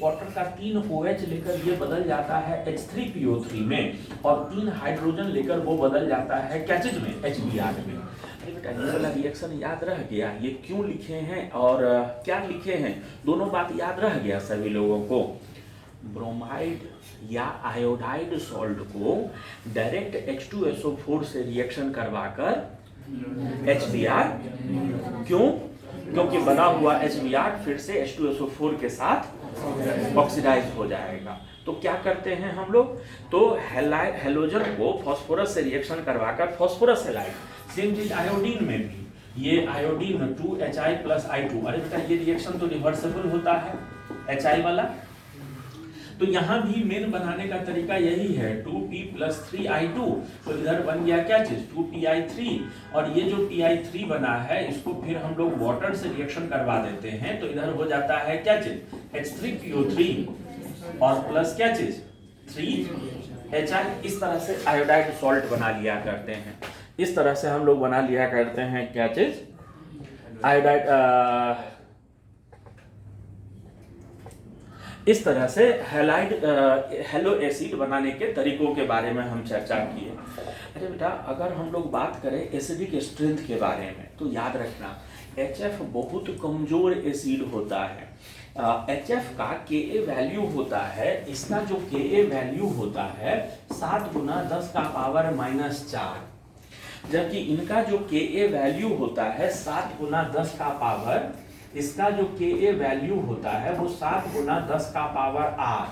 वाटर का 3 OH लेकर ये बदल जाता है H3PO3 में, और 3 हाइड्रोजन लेकर वो बदल जाता है क्या चीज में, HBr में। बेटा ये वाला रिएक्शन याद रह गया, ये क्यों लिखे हैं और क्या लिखे हैं, दोनों बात याद रह गया सभी लोगों को। ब्रोमाइड या आयोडाइड सॉल्ट को डायरेक्ट H2SO4 से रिएक्शन करवाकर HBr, क्यों, क्योंकि बना हुआ HBr फिर से H2SO4 के साथ ऑक्सीडाइज हो जाएगा। तो क्या करते हैं हम लोग, तो हेलोजन को फास्फोरस से रिएक्शन करवाकर फास्फोरस हैलाइड, सेम चीज आयोडीन में भी, ये आयोडीन 2Hi + I2, अरे बेटा ये रिएक्शन तो रिवर्सिबल होता है Hi वाला, तो यहाँ भी मेन बनाने का तरीका यही है 2p + 3I2, तो इधर बन गया क्या चीज 2Pi3, और ये जो Pi3 बना है इसको फिर हम लोग वाटर से रिएक्शन करवा देते हैं, तो इधर हो जाता है क्या चीज H3PO3 और प्लस क्या चीज 3Hi। इस तरह से आयोडाइड सॉल्ट बना लिया करते हैं, इस तरह से हम लोग बना लिया करते हैं क्या चीज आयोडाइड। इस तरह से हेलो एसिड बनाने के तरीकों के बारे में हम चर्चा किए। अरे बेटा अगर हम लोग बात करें एसिडिक स्ट्रेंथ के बारे में, तो याद रखना HF बहुत कमजोर एसिड होता है। HF का Ka वैल्यू होता है, इसका जो Ka वैल्यू होता है 7 × 10⁻⁻4, जबकि इनका जो Ka वैल्यू होता है 7 × 10⁻, इसका जो Ka वैल्यू होता है वो 7 × 10⁸,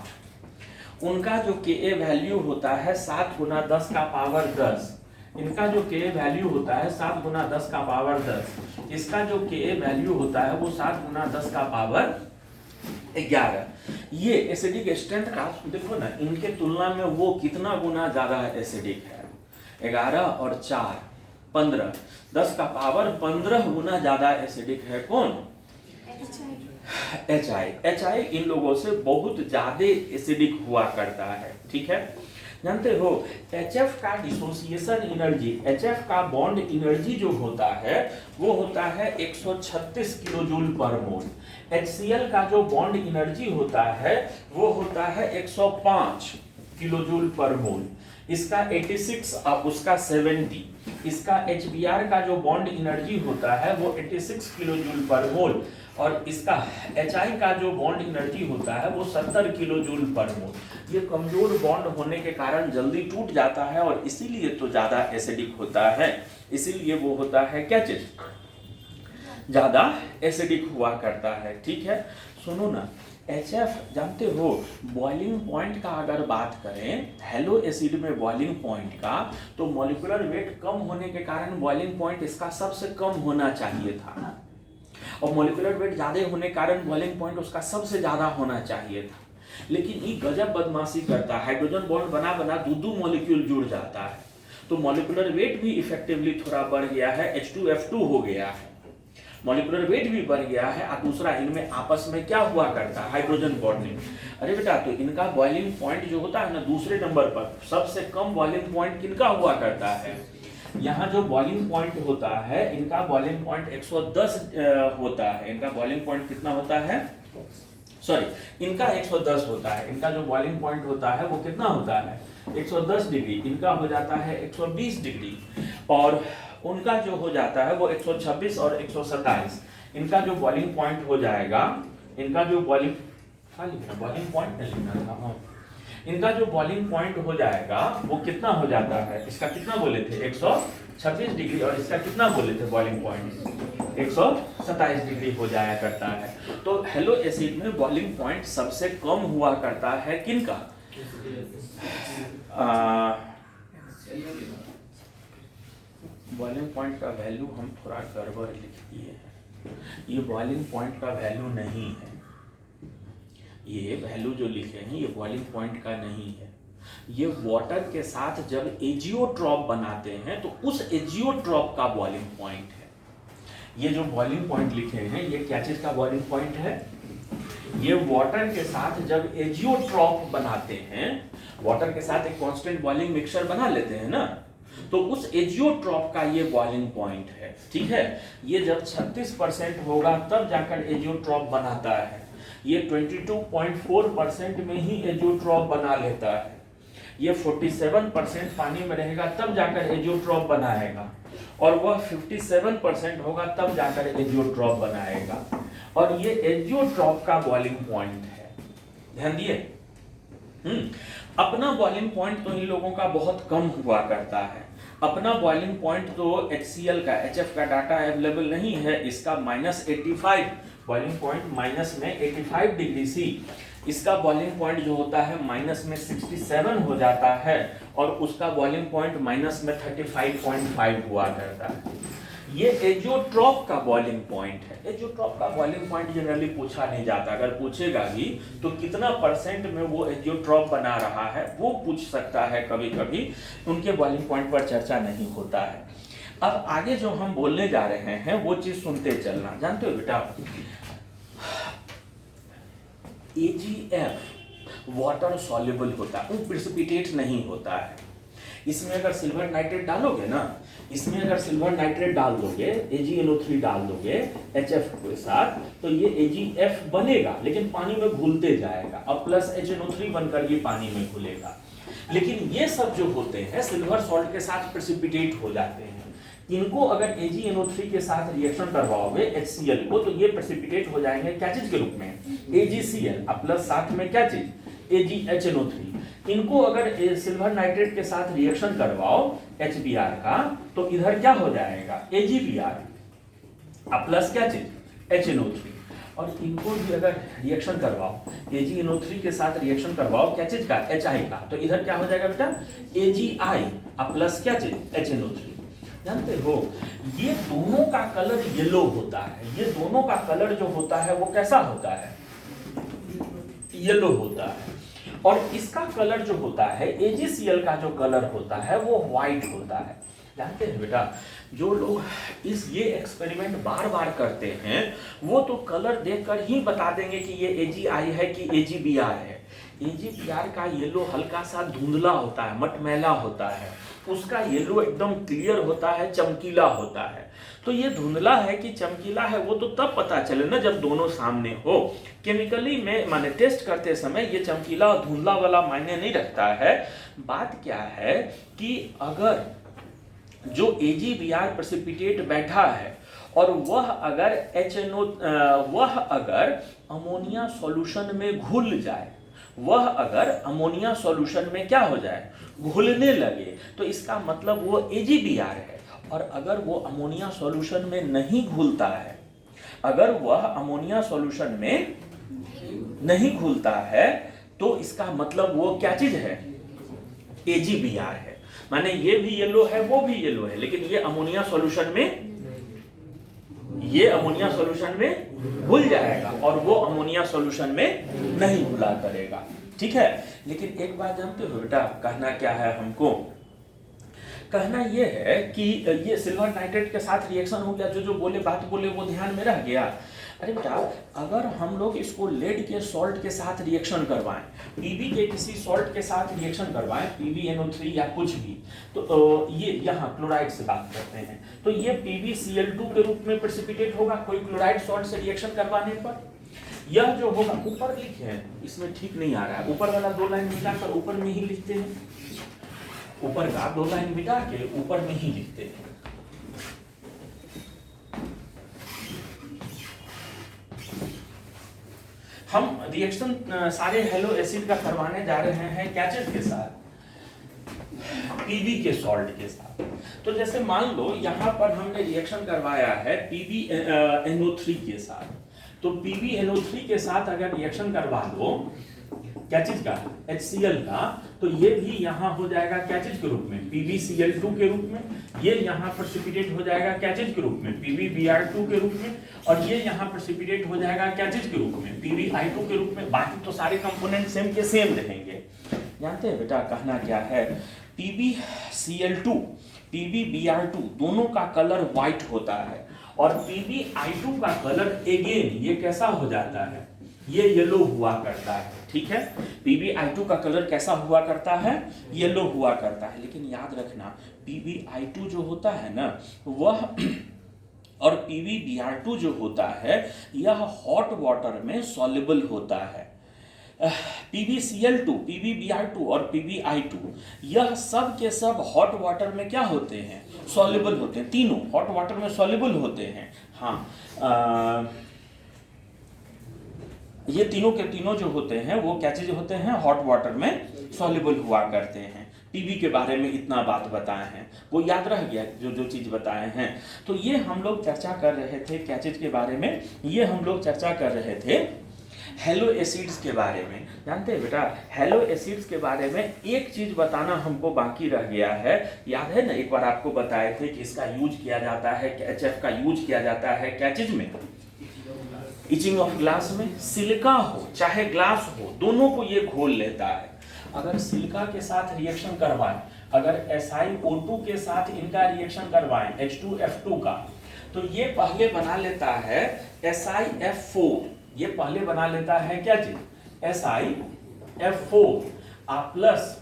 उनका जो Ka वैल्यू होता है 7 × 10⁻10, इनका जो Ka वैल्यू होता है 7 × 10⁻10, इसका जो Ka वैल्यू होता है वो 7 × 10⁻11। ये एसिडिक स्ट्रेंथ का देखो ना, इनके तुलना में वो कितना गुना ज्यादा एसिडिक है, 11 और 4 15, 10⁻15 गुना ज्यादा एसिडिक है कौन, HI इन लोगों से बहुत ज्यादा एसिडिक हुआ करता है। ठीक है, जानते हो HF का डिसोसिएशन एनर्जी, HF का बॉन्ड एनर्जी जो होता है वो होता है 136 kJ/mol। HCl का जो बॉन्ड एनर्जी होता है वो होता है 105 kJ/mol, इसका 86 और उसका 70, इसका HBr का जो बॉन्ड एनर्जी होता है वो 86 kJ/mol, और इसका HI का जो बॉन्ड एनर्जी होता है वो 70 kJ/mol। ये कमजोर बॉन्ड होने के कारण जल्दी टूट जाता है और इसीलिए तो ज्यादा एसिडिक होता है, इसीलिए वो होता है क्या चीज, ज्यादा एसिडिक हुआ करता है। ठीक है, सुनो ना, HF जानते हो बॉइलिंग पॉइंट का अगर बात करें, हेलो एसिड में बॉइलिंग पॉइंट का, तो मॉलिक्यूलर वेट कम होने के कारण बॉइलिंग पॉइंट इसका सबसे कम होना चाहिए था ना, और मॉलिक्यूलर वेट ज्यादा होने के कारण बॉइलिंग पॉइंट उसका सबसे ज्यादा होना चाहिए था। लेकिन ये गजब बदमाशी करता है, हाइड्रोजन बॉन्ड बना बना 2 मॉलिक्यूल जुड़ जाता है, तो मॉलिक्यूलर वेट भी इफेक्टिवली थोड़ा बढ़ गया है, H2F2 हो गया है, मॉलिक्यूलर वेट भी बढ़ गया है, और दूसरा इनमें आपस में क्या हुआ करता है, हाइड्रोजन बॉन्डिंग। अरे बेटा तो इनका बॉइलिंग पॉइंट जो होता है ना, दूसरे नंबर पर सबसे कम बॉइलिंग पॉइंट किनका हुआ करता है, यहाँ जो बॉइलिंग पॉइंट होता है इनका बॉइलिंग पॉइंट 110 होता है, इनका बॉइलिंग पॉइंट कितना होता है, सॉरी इनका 110 होता है, इनका जो बॉइलिंग पॉइंट होता है वो कितना होता है 110 डिग्री, इनका हो जाता है 120 डिग्री, और उनका जो हो जाता है वो 126 और 127, इनका जो बॉइलिंग पॉइंट हो जाएगा, इनका जो बॉइलिंग पॉइंट नहीं लिखना था, हाँ, इनका जो बॉइलिंग पॉइंट हो जाएगा वो कितना हो जाता है, इसका कितना बोले थे 126 डिग्री, और इसका कितना बोले थे बॉइलिंग पॉइंट 127 डिग्री हो जाया करता है। तो हेलो एसिड में बॉइलिंग पॉइंट सबसे कम हुआ करता है किनका, बॉइलिंग पॉइंट का वैल्यू हम थोड़ा गड़बड़ लिख दिए हैं, ये बॉइलिंग पॉइंट का वैल्यू नहीं है, ये वैल्यू जो लिखे हैं ये बॉइलिंग पॉइंट का नहीं है, ये वाटर के साथ जब एजियोट्रॉप बनाते हैं तो उस एजियोट्रॉप का बॉइलिंग पॉइंट है। ये जो बॉइलिंग पॉइंट लिखे हैं ये क्या चीज का बॉइलिंग पॉइंट है, ये वाटर के साथ जब एजियोट्रॉप बनाते हैं, वाटर के साथ एक कांस्टेंट बॉइलिंग मिक्सचर बना लेते हैं ना, तो उस एजियोट्रॉप का ये बॉइलिंग पॉइंट है। ठीक है, ये जब 36% होगा तब जाकर एजियोट्रॉप बनाता है, ये 22.4% में ही एजियोट्रॉप बना लेता है, ये 47% पानी में रहेगा तब जाकर एजियोट्रॉप बनाएगा, और वह 57% होगा तब जाकर एजियोट्रॉप बनाएगा, और ये एजियोट्रॉप का बॉइलिंग पॉइंट है, ध्यान दिए। अपना बॉइलिंग पॉइंट तो इन लोगों का बहुत कम हुआ करता है। अपना बॉइलिंग पॉइंट तो HCl का, HF का डाटा अवेलेबल नहीं है। इसका -85 बॉइलिंग पॉइंट, माइनस में 85 डिग्री सी, इसका बॉइलिंग पॉइंट जो होता है माइनस में 67 हो जाता है, और उसका बॉइलिंग पॉइंट माइनस में 35.5 हुआ करता है। ये एजियोट्रॉप का बॉइलिंग पॉइंट है। एजियोट्रॉप का बॉइलिंग पॉइंट जनरली पूछा नहीं जाता, अगर पूछेगा भी तो कितना परसेंट में वो एजियोट्रॉप बना रहा है वो पूछ सकता है कभी कभी, उनके बॉइलिंग पॉइंट पर चर्चा नहीं होता है। अब आगे जो हम बोलने जा रहे हैं वो चीज सुनते चलना। जानते हो बेटा, AgF वाटर सॉल्युबल होता है, वो प्रेसिपिटेट नहीं होता है। इसमें अगर सिल्वर नाइट्रेट डालोगे ना, इसमें अगर सिल्वर नाइट्रेट डाल दोगे, AgNO3 डाल दोगे HF के साथ, तो ये AgF बनेगा लेकिन पानी में घुलते जाएगा, अब प्लस HNO3 बनकर ये पानी में घुलेगा। लेकिन ये सब जो होते हैं सिल्वर सॉल्ट के साथ प्रेसिपिटेट हो जाते हैं। इनको अगर AgNO3 के साथ रिएक्शन करवाओगे HCl को, तो ये प्रेसिपिटेट हो जाएंगे क्या चीज के रूप में, AgCl, अब प्लस साथ में क्या चीज, AgHNO3। इनको अगर सिल्वर नाइट्रेट के साथ रिएक्शन करवाओ HBr का, तो इधर क्या हो जाएगा, AgBr, अब प्लस क्या चीज, HNO3। और इनको भी अगर रिएक्शन करवाओ, AgNO3 के साथ रिएक्शन करवाओ क्या चीज का, HI का, तो इधर क्या हो जाएगा बेटा, AgI, अब प्लस क्या चीज, HNO3। जानते हो, ये दोनों का कलर येलो होता है। ये दोनों का कलर जो होता है वो कैसा होता है, येलो होता है। और इसका कलर जो होता है, AgCl का जो कलर होता है वो व्हाइट होता है। जानते हैं बेटा, जो लोग ये एक्सपेरिमेंट बार बार करते हैं वो तो कलर देखकर ही बता देंगे कि ये AgI है कि AgBr है। AgBr का येलो हल्का सा धुंधला होता है, मटमैला होता है, उसका येलो एकदम क्लियर होता है, चमकीला होता है। तो ये धुंधला है कि चमकीला है वो तो तब पता चले ना जब दोनों सामने हो। केमिकली में माने टेस्ट करते समय ये चमकीला और धुंधला वाला मायने नहीं रखता है। बात क्या है कि अगर जो AgBr प्रेसिपिटेट बैठा है और वह अगर अमोनिया सॉल्यूशन में घुल जाए, वह अगर अमोनिया सॉल्यूशन में क्या हो जाए, घुलने लगे, तो इसका मतलब वो AgBr है। और अगर वो अमोनिया सॉल्यूशन में नहीं घुलता है, अगर वह अमोनिया सॉल्यूशन में नहीं घुलता है, तो इसका मतलब वो क्या चीज है, AgBr है। माने ये भी येलो है वो भी येलो है, लेकिन ये अमोनिया सॉल्यूशन में घुल जाएगा और वो अमोनिया सॉल्यूशन में नहीं घुला करेगा। ठीक है, लेकिन एक बात जानते हो बेटा, कहना क्या है हमको, कहना ये है कि ये सिल्वर नाइट्रेट के साथ रिएक्शन हो गया, जो बात बोले वो ध्यान में रह गया। अरे बेटा, अगर हम लोग इसको लेड के सॉल्ट के साथ रिएक्शन करवाएं, Pb के किसी सॉल्ट के साथ रिएक्शन करवाएं, PbNO3 या कुछ भी, तो ये यहाँ क्लोराइड से बात करते हैं, तो ये PbCl2 के रूप में प्रेसिपिटेट होगा कोई क्लोराइड सॉल्ट से रिएक्शन करवाने पर। यह जो होगा, ऊपर लिखे हैं, इसमें ठीक नहीं आ रहा है, ऊपर वाला 2 लाइन मिटाकर ऊपर में ही लिखते हैं, ऊपर का 2 लाइन मिटा के ऊपर में ही लिखते हैं। हम रिएक्शन सारे हेलो एसिड का करवाने जा रहे हैं क्या चीज के साथ, Pb के सॉल्ट के साथ। तो जैसे मान लो यहाँ पर हमने रिएक्शन करवाया है PbNO3 के साथ, तो PbNO3 के साथ अगर रिएक्शन करवा दो क्या चीज का, HCl का, तो ये भी यहाँ हो जाएगा क्या चीज के रूप में, PbCl2 के रूप में। ये यहाँ प्रेसिपिटेट हो जाएगा क्या चीज के रूप में, PbBr2 के रूप में। और ये यहाँ प्रेसिपिटेट हो जाएगा क्या चीज के रूप में, PbI2 के रूप में। बाकी तो सारे कंपोनेंट सेम के सेम रहेंगे। जानते हैं बेटा, कहना क्या है, PbCl2 PbBr2 दोनों का कलर व्हाइट होता है, और PbI2 का कलर अगेन ये कैसा हो जाता है, ये येलो हुआ करता है। ठीक है, PbI2 का कलर कैसा हुआ करता है, येलो हुआ करता है। लेकिन याद रखना, PbI2 जो होता है ना वह और PbBr2 जो होता है यह हॉट वाटर में सॉल्युबल होता है। PbCl2, PbBr2 और PbI2 यह सब के सब हॉट वाटर में क्या होते हैं, सॉल्युबल होते हैं, तीनों हॉट वाटर में सॉल्युबल होते हैं। हाँ, ये तीनों के तीनों जो होते हैं वो क्या चीज होते हैं, हॉट वाटर में सॉल्युबल हुआ करते हैं। टीबी के बारे में इतना बात बताए हैं, वो याद रह गया जो जो चीज़ बताए हैं। तो ये हम लोग चर्चा कर रहे थे क्या चीज़ के बारे में, ये हम लोग चर्चा कर रहे थे हेलो एसिड्स के बारे में। जानते हैं बेटा, हेलो एसिड्स के बारे में एक चीज़ बताना हमको बाकी रह गया है। याद है ना, एक बार आपको बताए थे कि इसका यूज किया जाता है, HF का यूज किया जाता है क्या चीज़ में, इचिंग ऑफ ग्लास में। सिलिका हो चाहे ग्लास हो, दोनों को ये घोल लेता है। अगर सिलिका के साथ रिएक्शन करवाएं, अगर SiO2 के साथ इनका रिएक्शन करवाएं H2F2 का, तो ये पहले बना लेता है SiF4। ये पहले बना लेता है क्या चीज, SiF4 प्लस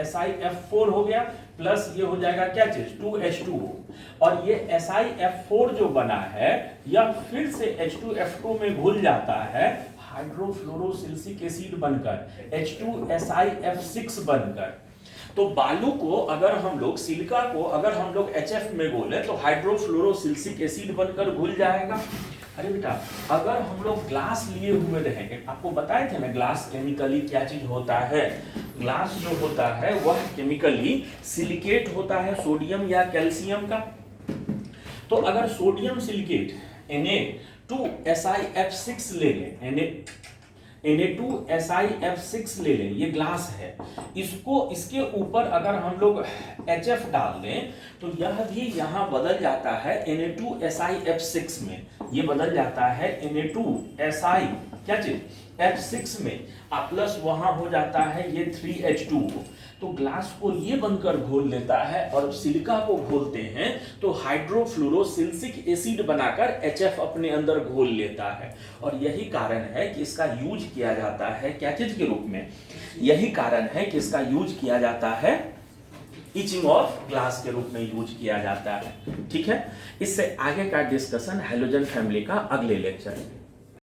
SiF4 हो गया, प्लस ये हो जाएगा क्या चीज 2H2O। और ये SiF4 जो बना है यह फिर से H2F2 में घुल जाता है हाइड्रोफ्लोरोसिलिसिक एसिड बनकर, H2SiF6 बनकर। तो बालू को अगर हम लोग, सिलिका को अगर हम लोग HF में घोले तो हाइड्रोफ्लोरोसिलिसिक एसिड बनकर घुल जाएगा। अरे बेटा, अगर हम लोग ग्लास लिए हुए रहेंगे, आपको बताए थे ना ग्लास केमिकली क्या चीज होता है। ग्लास जो होता है वह केमिकली सिलिकेट होता है सोडियम या कैल्शियम का। तो अगर सोडियम सिलिकेट Na2SiF6 ले लें, Na2SiF6 ले लें, ये ग्लास है, इसको इसके ऊपर अगर हम लोग HF डाल दें तो यह भी यहाँ बदल जाता है Na2SiF6 में। ये बदल जाता है Na2Si क्या चीज F6 में, प्लस वहां हो जाता है ये 3H2O। तो ग्लास को ये बनकर घोल लेता है और सिलिका को घोलते हैं तो हाइड्रोफ्लोरोसिलिसिक एसिड बनाकर HF अपने अंदर घोल लेता है। और यही कारण है कि इसका यूज किया जाता है क्या चीज के रूप में, यही कारण है कि इसका यूज किया जाता है इचिंग ऑफ ग्लास के रूप में यूज किया जाता है। ठीक है, इससे आगे का डिस्कशन हैलोजन फैमिली का अगले लेक्चर में।